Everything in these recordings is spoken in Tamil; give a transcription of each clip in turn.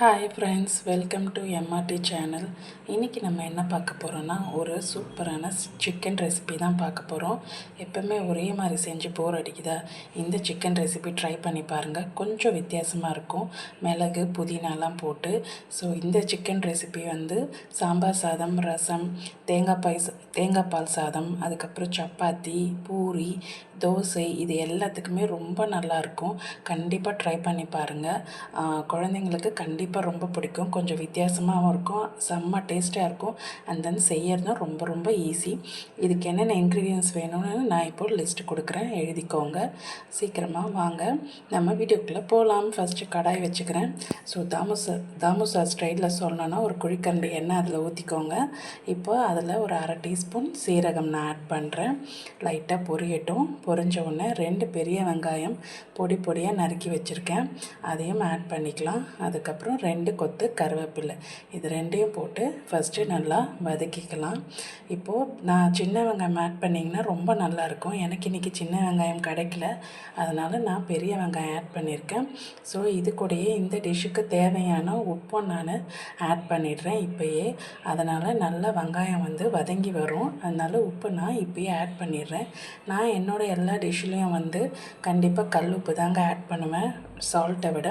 Hi friends, welcome to MRT channel. இன்றைக்கி நம்ம என்ன பார்க்க போகிறோன்னா, ஒரு சூப்பரான சிக்கன் ரெசிபி தான் பார்க்க போகிறோம். எப்போவுமே ஒரே மாதிரி செஞ்சு போர் அடிக்குதா? இந்த சிக்கன் ரெசிபி ட்ரை பண்ணி பாருங்கள். கொஞ்சம் வித்தியாசமாக இருக்கும். மிளகு புதினாலாம் போட்டு. ஸோ இந்த சிக்கன் ரெசிபி சாம்பார் சாதம், ரசம், தேங்காய் பால் சாதம், அதுக்கப்புறம் சப்பாத்தி, பூரி, தோசை, இது எல்லாத்துக்குமே ரொம்ப நல்லாயிருக்கும். கண்டிப்பாக ட்ரை பண்ணி பாருங்கள். குழந்தைங்களுக்கு கண்டிப்பாக ரொம்ப பிடிக்கும். கொஞ்சம் வித்தியாசமாகவும் இருக்கும், செம்ம டேஸ்ட்டாக இருக்கும். அண்ட் தென் செய்யறதும் ரொம்ப ரொம்ப ஈஸி. இதுக்கு என்னென்ன இன்க்ரீடியன்ஸ் வேணும்னு நான் இப்போது லிஸ்ட்டு கொடுக்குறேன், எழுதிக்கோங்க. சீக்கிரமாக வாங்க நம்ம வீடியோக்குள்ளே போகலாம். ஃபஸ்ட்டு கடாய் வச்சுக்கிறேன். ஸோ தாமுசா ஸ்டைலில் சொல்லணுன்னா ஒரு குழிக்கரண்டி எண்ணெய் அதில் ஊற்றிக்கோங்க. இப்போ அதில் ஒரு அரை டீஸ்பூன் சீரகம் நான் ஆட் பண்ணுறேன். லைட்டாக பொரியட்டும். பொரிஞ்ச உடனே 2 பெரிய வெங்காயம் பொடி பொடியாக நறுக்கி வச்சுருக்கேன், அதையும் ஆட் பண்ணிக்கலாம். அதுக்கப்புறம் 2 கொத்து கருவேப்பிலை, இது 2ஐயும் போட்டு ஃபஸ்ட்டு நல்லா வதக்கிக்கலாம். இப்போது நான் சின்ன வெங்காயம் ஆட் பண்ணிங்கன்னா ரொம்ப நல்லாயிருக்கும். எனக்கு இன்றைக்கி சின்ன வெங்காயம் கிடைக்கல, அதனால் நான் பெரிய வெங்காயம் ஆட் பண்ணியிருக்கேன். ஸோ இது கூடயே இந்த டிஷ்ஷுக்கு தேவையான உப்பும் நான் ஆட் பண்ணிடுறேன் இப்போயே. அதனால் நல்லா வெங்காயம் வதங்கி வரும், அதனால் உப்பு நான் இப்போயே ஆட் பண்ணிடுறேன். நான் என்னோடய எல்லா டிஷ்ஷுலேயும் கண்டிப்பாக கல் உப்பு தாங்க ஆட் பண்ணுவேன், சால்ட்டை விட.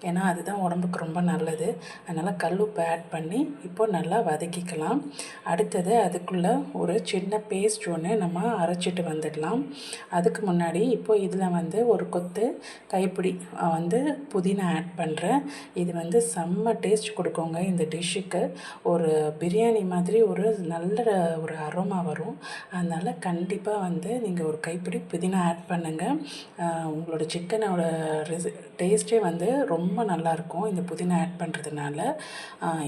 ஏன்னா அதுதான் உடம்புக்கு ரொம்ப நல்லது. அதனால் கல் உப்பு ஆட் பண்ணி இப்போது நல்லா வதக்கிக்கலாம். அடுத்தது அதுக்குள்ளே ஒரு சின்ன பேஸ்ட் ஒன்று நம்ம அரைச்சிட்டு வந்துடலாம். அதுக்கு முன்னாடி இப்போது இதில் ஒரு கொத்து கைப்பிடி புதினா ஆட் பண்ணுறேன். இது செம்ம டேஸ்ட் கொடுக்குங்க இந்த டிஷ்ஷுக்கு. ஒரு பிரியாணி மாதிரி ஒரு நல்ல ஒரு அரோமா வரும். அதனால் கண்டிப்பாக நீங்கள் ஒரு கைப்பிடி புதினா ஆட் பண்ணுங்கள். உங்களோட சிக்கனோட டேஸ்ட்டே ரொம்ப நல்லாயிருக்கும் இந்த புதினா ஆட் பண்ணுறதுனால.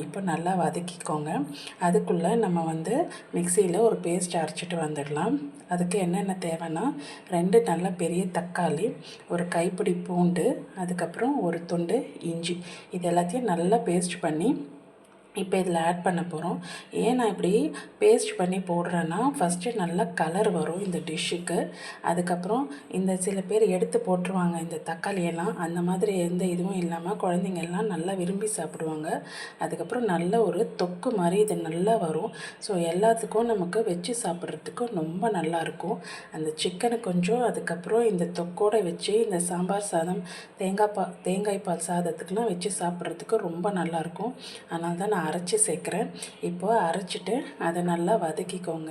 இப்போ நல்லா வதக்கிக்கோங்க. அதுக்குள்ளே நம்ம மிக்சியில் ஒரு பேஸ்ட் அரைச்சிட்டு வந்துடலாம். அதுக்கு என்னென்ன தேவைன்னா, 2 நல்ல பெரிய தக்காளி, ஒரு கைப்பிடி பூண்டு, அதுக்கப்புறம் ஒரு துண்டு இஞ்சி, இது எல்லாத்தையும் நல்லா பேஸ்ட் பண்ணி இப்போ இதில் ஆட் பண்ண போகிறோம். ஏன் நான் இப்படி பேஸ்ட் பண்ணி போடுறேன்னா, ஃபஸ்ட்டு நல்லா கலர் வரும் இந்த டிஷ்ஷுக்கு. அதுக்கப்புறம் இந்த சில பேர் எடுத்து போட்டுருவாங்க இந்த தக்காளியெல்லாம், அந்த மாதிரி எந்த இதுவும் இல்லாமல் குழந்தைங்க எல்லாம் நல்லா விரும்பி சாப்பிடுவாங்க. அதுக்கப்புறம் நல்ல ஒரு தொக்கு மாதிரி இது நல்லா வரும். ஸோ எல்லாத்துக்கும் நமக்கு வச்சு சாப்பிட்றதுக்கு ரொம்ப நல்லாயிருக்கும். அந்த சிக்கனை கொஞ்சம் அதுக்கப்புறம் இந்த தொக்கோடு வச்சு இந்த சாம்பார் சாதம், தேங்காய் பால் சாதத்துக்கெலாம் வச்சு சாப்பிட்றதுக்கு ரொம்ப நல்லாயிருக்கும். அதனால தான் நான் அரைச்சி சேர்க்குறேன். இப்போது அரைச்சிட்டு அதை நல்லா வதக்கிக்கோங்க.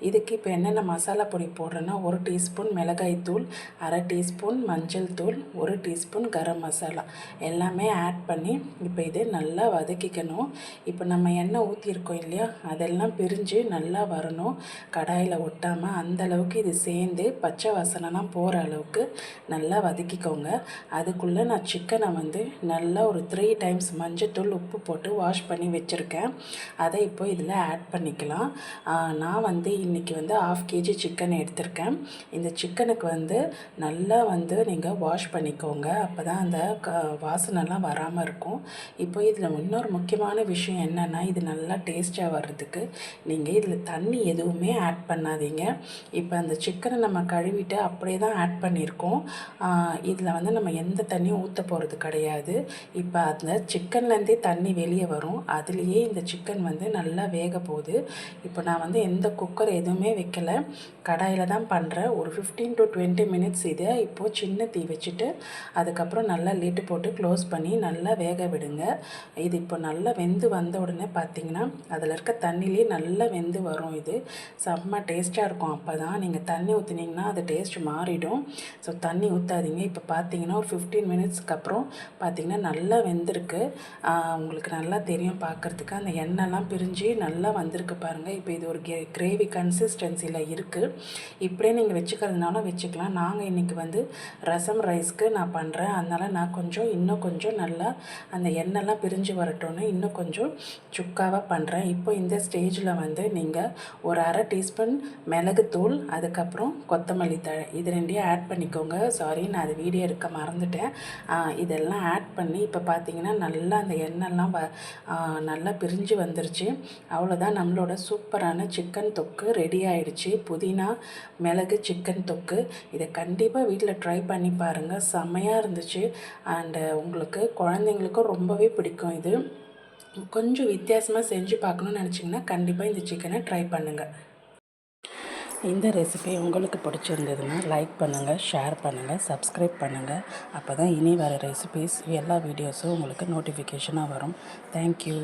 இதுக்கு இப்போ என்னென்ன மசாலா பொடி போடுறேன்னா, 1 டீஸ்பூன் மிளகாய் தூள், அரை டீஸ்பூன் மஞ்சள் தூள், 1 டீஸ்பூன் கரம் மசாலா எல்லாமே ஆட் பண்ணி இப்போ இது நல்லா வதக்கிக்கணும். இப்போ நம்ம எண்ணெய் ஊற்றிருக்கோம் இல்லையா, அதெல்லாம் பிரிஞ்சு நல்லா வரணும், கடாயில் ஒட்டாமல். அந்தளவுக்கு இது சேர்ந்து பச்சை வாசனைலாம் போகிற அளவுக்கு நல்லா வதக்கிக்கோங்க. அதுக்குள்ளே நான் சிக்கனை நல்லா ஒரு 3 டைம்ஸ் மஞ்சள் உப்பு போட்டு வாஷ் பண்ணி வச்சுருக்கேன். அதை இப்போ இதில் ஆட் பண்ணிக்கலாம். நான் இன்றைக்கி 1/2 kg சிக்கன் எடுத்திருக்கேன். இந்த சிக்கனுக்கு நல்லா நீங்கள் வாஷ் பண்ணிக்கோங்க, அப்போ தான் அந்த வாசனைலாம் வராமல் இருக்கும். இப்போ இதில் இன்னொரு முக்கியமான விஷயம் என்னென்னா, இது நல்லா டேஸ்ட்டாக வர்றதுக்கு நீங்கள் இதில் தண்ணி எதுவுமே ஆட் பண்ணாதீங்க. இப்போ அந்த சிக்கனை நம்ம கழுவிட்டு அப்படியே தான் ஆட் பண்ணியிருக்கோம். இதில் நம்ம எந்த தண்ணியும் ஊற்ற போகிறது கிடையாது. இப்போ அந்த சிக்கன்லேருந்தே தண்ணி வெளியே வரும், அதுலேயே இந்த சிக்கன் நல்லா வேக போகுது. இப்போ நான் எந்த குக்கர் எதுவுமே வைக்கலை, கடாயில் தான் பண்ணுறேன். ஒரு 15 to 20 மினிட்ஸ் இதை இப்போது சின்ன தீ வச்சுட்டு அதுக்கப்புறம் நல்லா லிட்டு போட்டு க்ளோஸ் பண்ணி நல்லா வேக விடுங்க. இது இப்போ நல்லா வெந்து வந்த உடனே பார்த்திங்கன்னா அதில் இருக்க தண்ணிலே நல்லா வெந்து வரும். இது செம்ம டேஸ்ட்டாக இருக்கும். அப்போ தான் நீங்கள் தண்ணி ஊற்றினீங்கன்னா அது டேஸ்ட் மாறிடும். ஸோ தண்ணி ஊற்றாதீங்க. இப்போ பார்த்தீங்கன்னா ஒரு 15 மினிட்ஸ்க்கு அப்புறம் பார்த்திங்கன்னா நல்லா வெந்திருக்கு. உங்களுக்கு நல்லா தெரியும் பார்க்குறதுக்கு, அந்த எண்ணெய்லாம் பிரிஞ்சு நல்லா வந்திருக்கு பாருங்கள். இப்போ இது ஒரு கிரேவி கன்சிஸ்டன்சியில் இருக்குது. இப்படியே நீங்கள் வச்சுக்கிறதுனாலும் வச்சுக்கலாம். நாங்கள் இன்றைக்கி ரசம் ரைஸ்க்கு நான் பண்ணுறேன், அதனால் நான் இன்னும் கொஞ்சம் நல்லா அந்த எண்ணெய்லாம் பிரிஞ்சு வரட்டும்னு இன்னும் கொஞ்சம் சுக்காவாக பண்ணுறேன். இப்போ இந்த ஸ்டேஜில் நீங்கள் ஒரு அரை டீஸ்பூன் மிளகுத்தூள், அதுக்கப்புறம் கொத்தமல்லி தழை, இது 2ஐயும் ஆட் பண்ணிக்கோங்க. சாரி, நான் அது வீடியோ எடுக்க மறந்துட்டேன். இதெல்லாம் ஆட் பண்ணி இப்போ பார்த்திங்கன்னா நல்லா அந்த எண்ணெய்லாம் நல்லா பிரிஞ்சு வந்துருச்சு. அவ்வளோதான், நம்மளோட சூப்பரான சிக்கன் தொக்கு ரெடி ஆயிடுச்சு. புதினா மிளகு சிக்கன் தொக்கு. இதை கண்டிப்பாக வீட்டில் ட்ரை பண்ணி பாருங்கள், செம்மையாக இருந்துச்சு. அண்டு உங்களுக்கு குழந்தைங்களுக்கும் ரொம்பவே பிடிக்கும். இது கொஞ்சம் வித்தியாசமாக செஞ்சு பார்க்கணுன்னு நினச்சிங்கன்னா கண்டிப்பாக இந்த சிக்கனை ட்ரை பண்ணுங்கள். இந்த ரெசிபி உங்களுக்கு பிடிச்சிருந்ததுன்னா லைக் பண்ணுங்கள், ஷேர் பண்ணுங்கள், சப்ஸ்கிரைப் பண்ணுங்கள். அப்போ தான் இனி வர ரெசிபீஸ் எல்லா வீடியோஸும் உங்களுக்கு நோட்டிஃபிகேஷனாக வரும். தேங்க்யூ.